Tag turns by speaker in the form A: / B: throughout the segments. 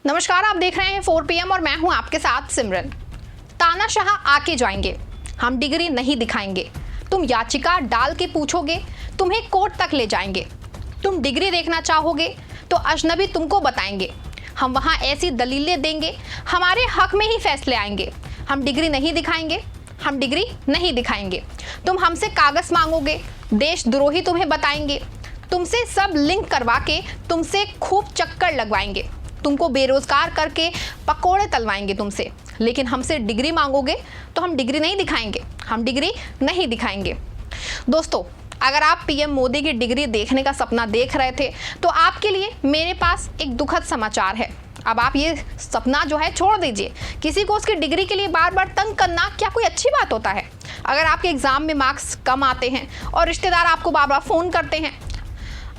A: नमस्कार, आप देख रहे हैं 4 PM और मैं हूं आपके साथ सिमरन। तानाशाह आके जाएंगे, हम डिग्री नहीं दिखाएंगे। तुम याचिका डाल के पूछोगे, तुम्हें कोर्ट तक ले जाएंगे। तुम डिग्री देखना चाहोगे तो अजनबी तुमको बताएंगे। हम वहां ऐसी दलीलें देंगे, हमारे हक में ही फैसले आएंगे। हम डिग्री नहीं दिखाएंगे, हम डिग्री नहीं दिखाएंगे। तुम हमसे कागज मांगोगे, देशद्रोही तुम्हें बताएंगे। तुमसे सब लिंक करवा के तुमसे खूब चक्कर लगवाएंगे। तुमको बेरोजगार करके पकोड़े तलवाएंगे तुमसे। लेकिन हमसे डिग्री मांगोगे तो हम डिग्री नहीं दिखाएंगे, हम डिग्री नहीं दिखाएंगे। दोस्तों, अगर आप पीएम मोदी की डिग्री देखने का सपना देख रहे थे तो आपके लिए मेरे पास एक दुखद समाचार है। अब आप ये सपना जो है छोड़ दीजिए। किसी को उसकी डिग्री के लिए बार बार तंग करना क्या कोई अच्छी बात होता है? अगर आपके एग्जाम में मार्क्स कम आते हैं और रिश्तेदार आपको बार बार फ़ोन करते हैं,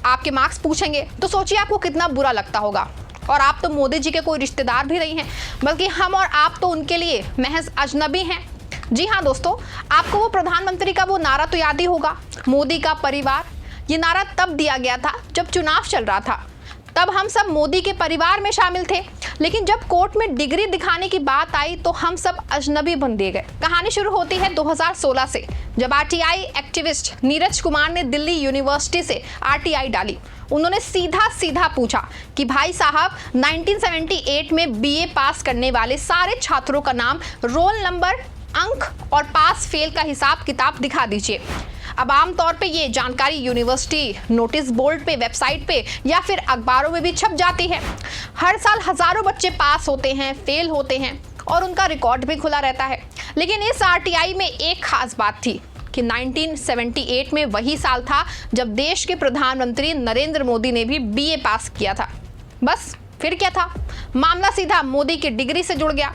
A: आपके मार्क्स पूछेंगे, तो सोचिए आपको कितना बुरा लगता होगा। और आप तो मोदी जी के कोई रिश्तेदार भी नहीं हैं, बल्कि हम और आप तो उनके लिए महज अजनबी हैं। जी हाँ दोस्तों, आपको वो प्रधानमंत्री का वो नारा तो याद ही होगा, मोदी का परिवार। ये नारा तब दिया गया था जब चुनाव चल रहा था। तब हम सब मोदी के परिवार में शामिल थे, लेकिन जब कोर्ट में डिग्री दिखाने की बात आई तो हम सब अजनबी बन दिए गए। कहानी शुरू होती है 2016 से, जब आरटीआई एक्टिविस्ट नीरज कुमार ने दिल्ली यूनिवर्सिटी से आरटीआई डाली। उन्होंने सीधा सीधा पूछा कि भाई साहब, 1978 में बीए पास करने वाले सारे छात्रों का नाम, रोल नंबर, अंक और पास फेल का हिसाब किताब दिखा दीजिए। अब आमतौर पे ये जानकारी यूनिवर्सिटी नोटिस बोर्ड पे, वेबसाइट पे या फिर अखबारों में भी छप जाती है। हर साल हजारों बच्चे पास होते हैं, फेल होते हैं और उनका रिकॉर्ड भी खुला रहता है। लेकिन इस आरटीआई में एक खास बात थी कि 1978 में वही साल था जब देश के प्रधानमंत्री नरेंद्र मोदी ने भी बीए पास किया था। बस फिर क्या था, मामला सीधा मोदी की डिग्री से जुड़ गया।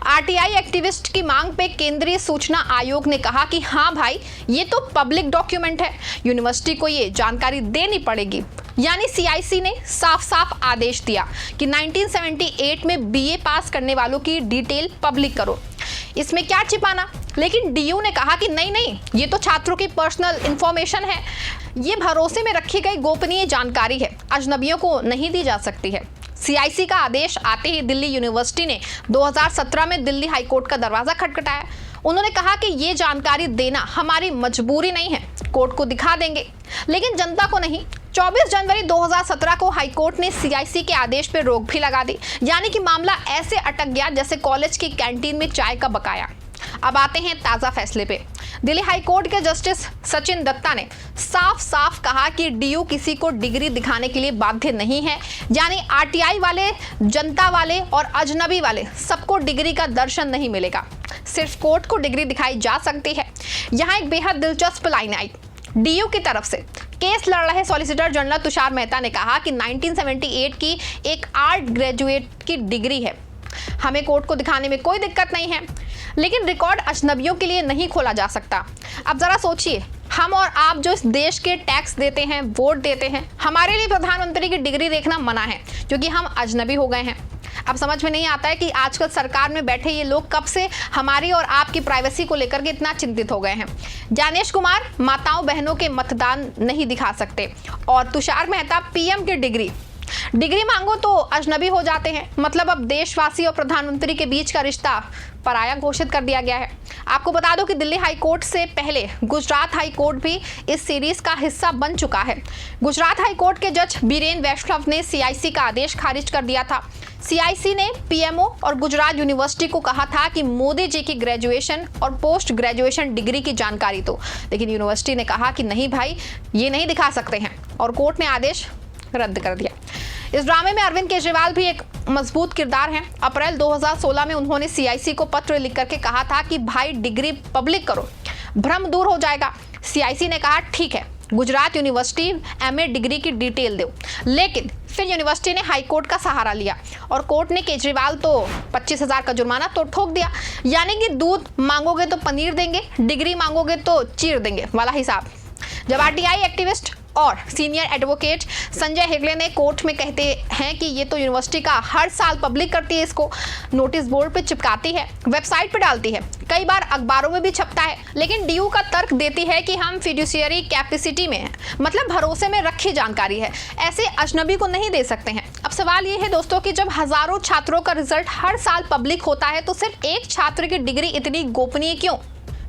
A: आरटीआई एक्टिविस्ट की मांग पे केंद्रीय सूचना आयोग ने कहा कि हाँ भाई, ये तो पब्लिक डॉक्यूमेंट है, यूनिवर्सिटी को ये जानकारी देनी पड़ेगी। यानी सीआईसी ने साफ साफ आदेश दिया कि 1978 में बीए पास करने वालों की डिटेल पब्लिक करो, इसमें क्या छिपाना। लेकिन डीयू ने कहा कि नहीं, ये तो छात्रों की पर्सनल इंफॉर्मेशन है, ये भरोसे में रखी गई गोपनीय जानकारी है, अजनबियों को नहीं दी जा सकती है। सीआईसी का आदेश आते ही दिल्ली यूनिवर्सिटी ने 2017 में दिल्ली हाईकोर्ट का दरवाजा खटखटाया। उन्होंने कहा कि ये जानकारी देना हमारी मजबूरी नहीं है, कोर्ट को दिखा देंगे, लेकिन जनता को नहीं। 24 जनवरी 2017 को हाईकोर्ट ने सीआईसी के आदेश पर रोक भी लगा दी। यानी कि मामला ऐसे अटक गया जैसे कॉलेज की कैंटीन में चाय का बकाया। अब आते हैं ताज़ा फैसले पे। दिल्ली हाईकोर्ट के जस्टिस सचिन दत्ता ने साफ साफ कहा कि डीयू किसी को डिग्री दिखाने के लिए बाध्य नहीं है। यानी आरटीआई वाले, जनता वाले और अजनबी वाले सबको डिग्री का दर्शन नहीं मिलेगा, सिर्फ कोर्ट को डिग्री दिखाई जा सकती है। यहाँ एक बेहद दिलचस्प लाइन आई डीयू की तरफ से। केस लड़ रहे सॉलिसिटर जनरल तुषार मेहता ने कहा कि 1978 की एक आर्ट ग्रेजुएट की डिग्री है, हमें कोर्ट को दिखाने में कोई दिक्कत नहीं है, लेकिन रिकॉर्ड अजनबियों के लिए नहीं खोला जा सकता। अब जरा सोचिए, हम और आप जो इस देश के टैक्स देते हैं, वोट देते हैं, हमारे लिए प्रधानमंत्री की डिग्री देखना मना है क्योंकि हम अजनबी हो गए हैं। अब समझ में नहीं आता है कि आजकल सरकार में बैठे ये लोग कब से हमारी और आपकी प्राइवेसी को लेकर के इतना चिंतित हो गए हैं। ज्ञानेश कुमार माताओं बहनों के मतदान नहीं दिखा सकते और तुषार मेहता पीएम की डिग्री मांगो तो अजनबी हो जाते हैं। मतलब अब देशवासी और प्रधानमंत्री के बीच का रिश्ता पराया घोषित कर दिया गया है। आपको बता दो कि दिल्ली हाईकोर्ट से पहले गुजरात हाईकोर्ट भी इस सीरीज का हिस्सा बन चुका है। गुजरात हाईकोर्ट के जज बीरेन वैष्णव ने सीआईसी का आदेश खारिज कर दिया था। सीआईसी ने पीएमओ और गुजरात यूनिवर्सिटी को कहा था कि मोदी जी की ग्रेजुएशन और पोस्ट ग्रेजुएशन डिग्री की जानकारी दो, लेकिन यूनिवर्सिटी ने कहा कि नहीं भाई, ये नहीं दिखा सकते हैं और कोर्ट ने आदेश रद्द कर दिया। इस ड्रामे में अरविंद केजरीवाल भी एक मजबूत किरदार हैं। अप्रैल 2016 में उन्होंने सीआईसी को पत्र लिख करके कहा था कि भाई डिग्री पब्लिक करो, भ्रम दूर हो जाएगा। सीआईसी ने कहा ठीक है, गुजरात यूनिवर्सिटी एमए डिग्री की डिटेल दो, लेकिन फिर यूनिवर्सिटी ने हाईकोर्ट का सहारा लिया और कोर्ट ने केजरीवाल तो 25,000 का जुर्माना तो ठोक दिया। यानी कि दूध मांगोगे तो पनीर देंगे, डिग्री मांगोगे तो चीर देंगे वाला हिसाब। जब आरटीआई एक्टिविस्ट और सीनियर एडवोकेट संजय हेगड़े ने कोर्ट में कहते हैं कि ये तो यूनिवर्सिटी का हर साल पब्लिक करती है, इसको नोटिस बोर्ड पे चिपकाती है, वेबसाइट पे डालती है, कई बार अखबारों में भी छपता है, लेकिन डीयू का तर्क देती है कि हम फिड्यूशियरी कैपेसिटी में हैं, मतलब भरोसे में रखी जानकारी है, ऐसे अजनबी को नहीं दे सकते हैं। अब सवाल ये है दोस्तों कि जब हजारों छात्रों का रिजल्ट हर साल पब्लिक होता है तो सिर्फ एक छात्र की डिग्री इतनी गोपनीय क्यों?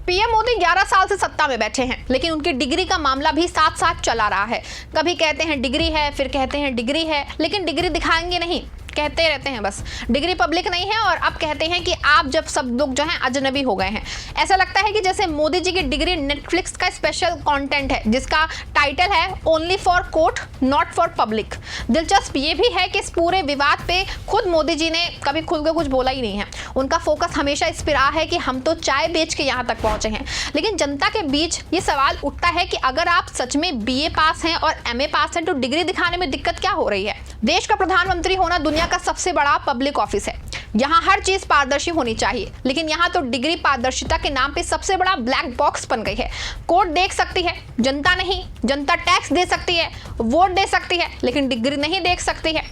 A: पीएम मोदी 11 साल से सत्ता में बैठे हैं, लेकिन उनकी डिग्री का मामला भी साथ साथ चला रहा है। कभी कहते हैं डिग्री है, फिर कहते हैं डिग्री है, लेकिन डिग्री दिखाएंगे नहीं, कहते रहते हैं बस डिग्री पब्लिक नहीं है। और अब कहते हैं कि आप जब सब लोग जो हैं अजनबी हो गए हैं। ऐसा लगता है कि जैसे मोदी जी की डिग्री नेटफ्लिक्स का स्पेशल कंटेंट है जिसका टाइटल है only for court not for public. दिलचस्प ये भी है कि इस पूरे विवाद पे खुद मोदी जी ने कभी खुल के कुछ बोला ही नहीं है। उनका फोकस हमेशा इस पर रहा है कि हम तो चाय बेच के यहाँ तक पहुंचे हैं। लेकिन जनता के बीच ये सवाल उठता है कि अगर आप सच में बीए पास हैं और एमए पास हैं तो डिग्री दिखाने में दिक्कत क्या हो रही है? देश का प्रधानमंत्री होना दुनिया का सबसे बड़ा पब्लिक ऑफिस है। यहाँ हर चीज पारदर्शी होनी चाहिए, लेकिन यहाँ तो डिग्री पारदर्शिता के नाम पे सबसे बड़ा ब्लैक बॉक्स बन गई है। कोर्ट देख सकती है, जनता नहीं। जनता टैक्स दे सकती है, वोट दे सकती है, लेकिन डिग्री नहीं देख सकती है।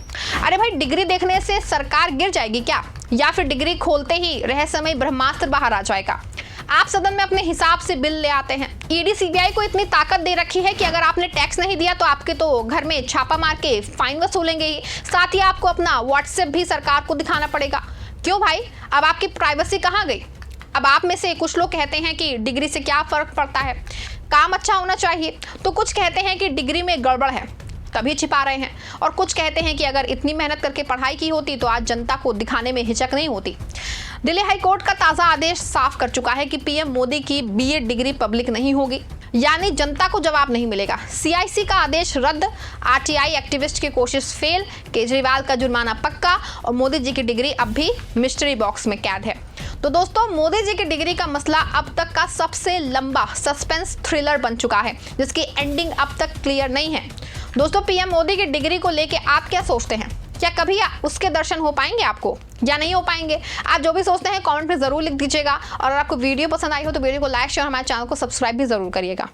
A: अरे भाई, डिग्री देखने से सरकार गिर जाएगी क्या? या फिर डिग्री खोलते ही रहस्यमय ब्रह्मास्त्र बाहर आ जाएगा? आप सदन में अपने हिसाब से बिल ले आते हैं। ईडी सीबीआई को इतनी ताकत दे रखी है कि अगर आपने टैक्स नहीं दिया तो आपके तो घर में छापा मार के फाइन वसूलेंगे ही, साथ ही आपको अपना व्हाट्सएप भी सरकार को दिखाना पड़ेगा। क्यों भाई, अब आपकी प्राइवेसी कहाँ गई? अब आप में से कुछ लोग कहते हैं कि डिग्री से क्या फर्क पड़ता है, काम अच्छा होना चाहिए, तो कुछ कहते हैं कि डिग्री में गड़बड़ है तभी छिपा रहे हैं, और कुछ कहते हैं कि अगर इतनी मेहनत करके पढ़ाई की होती तो आज जनता को दिखाने में हिचक नहीं होती। दिल्ली हाई कोर्ट का ताजा आदेश साफ कर चुका है कि पीएम मोदी की बीए डिग्री पब्लिक नहीं होगी, यानी जनता को जवाब नहीं मिलेगा। सीआईसी का आदेश रद्द, आरटीआई एक्टिविस्ट की कोशिश फेल, केजरीवाल का जुर्माना पक्का और मोदी जी की डिग्री अब भी मिस्ट्री बॉक्स में कैद है। तो दोस्तों, मोदी जी की डिग्री का मसला अब तक का सबसे लंबा सस्पेंस थ्रिलर बन चुका है, जिसकी एंडिंग अब तक क्लियर नहीं है। दोस्तों, पीएम मोदी की डिग्री को लेके आप क्या सोचते हैं? क्या कभी उसके दर्शन हो पाएंगे आपको या नहीं हो पाएंगे? आप जो भी सोचते हैं कमेंट में जरूर लिख दीजिएगा, और अगर आपको वीडियो पसंद आई हो तो वीडियो को लाइक शेयर, हमारे चैनल को सब्सक्राइब भी जरूर करिएगा।